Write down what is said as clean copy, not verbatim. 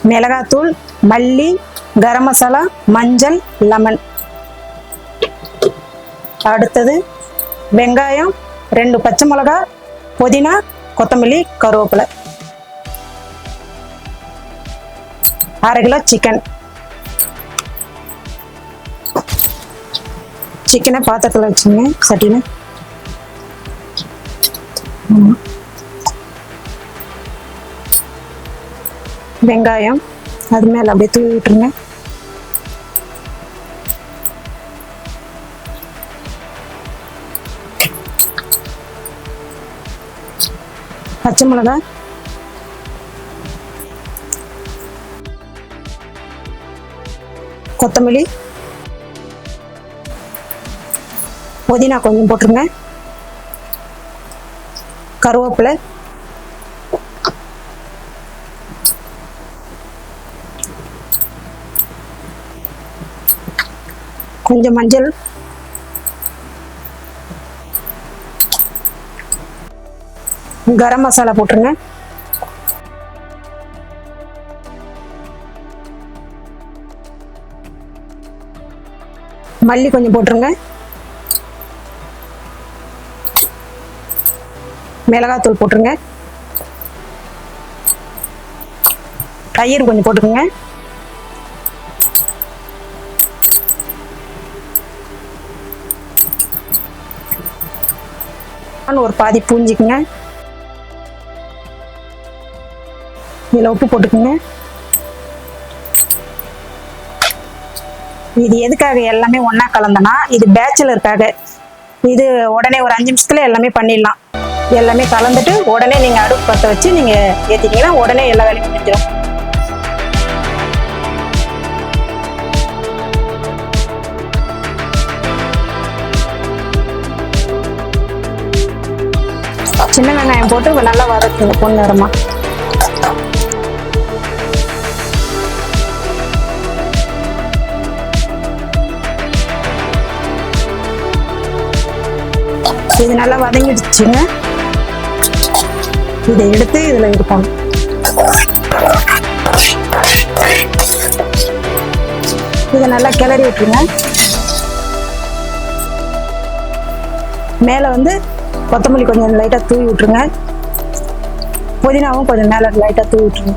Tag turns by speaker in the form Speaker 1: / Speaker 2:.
Speaker 1: மிளகாத்தூள், மல்லி, கரம் மசாலா, மஞ்சள், லெமன். அடுத்தது வெங்காயம், 2 பச்சை மிளகா, புதினா, கொத்தமல்லி, கருவேப்பிலை, 1/2 கிலோ சிக்கன். சிக்கனை பாத்திரத்தில் வச்சுங்க, சட்டின்னு. வெங்காயம் அது மேலே அப்படியே தூவி விட்டுருங்க. பச்சை மிளகாய், கொத்தமல்லி, புதினா கொஞ்சம் போட்டுருங்க, கருவேப்பிலை, கொஞ்சம் மஞ்சள், கரம் மசாலா போட்டுருங்க, மல்லி கொஞ்சம் போட்டுருங்க, மிளகாத்தூள் போட்டுருங்க, தயிர் கொஞ்சம் போட்டுக்கோங்க, ஒரு பாதி பூஞ்சிக்குங்க, இதில் உப்பு போட்டுக்குங்க. இது எதுக்காக எல்லாமே ஒன்றா கலந்தனா, இது பேச்சுலருக்காக. இது உடனே ஒரு 5 நிமிஷத்துல எல்லாமே பண்ணிடலாம். எல்லாமே கலந்துட்டு உடனே நீங்கள் அடுப்பு பற்ற வச்சு நீங்கள் ஏற்றிட்டீங்கன்னா உடனே எல்லா வேலையும் முடிஞ்சிடும். சின்ன வெங்காயம் போட்டு நல்லா வதக்குங்க பொன்னிறமா. இது நல்லா வதங்கிடுச்சுங்க. இதை எடுத்து இதுல இருக்கணும். இதை நல்லா கிளறி விட்டுருங்க. மேல கொத்தமல்லி கொஞ்சம் லைட்டா தூவி விட்டுருங்க. புதினாவும் கொஞ்சம் மேல லைட்டா தூவி விட்டுருங்க.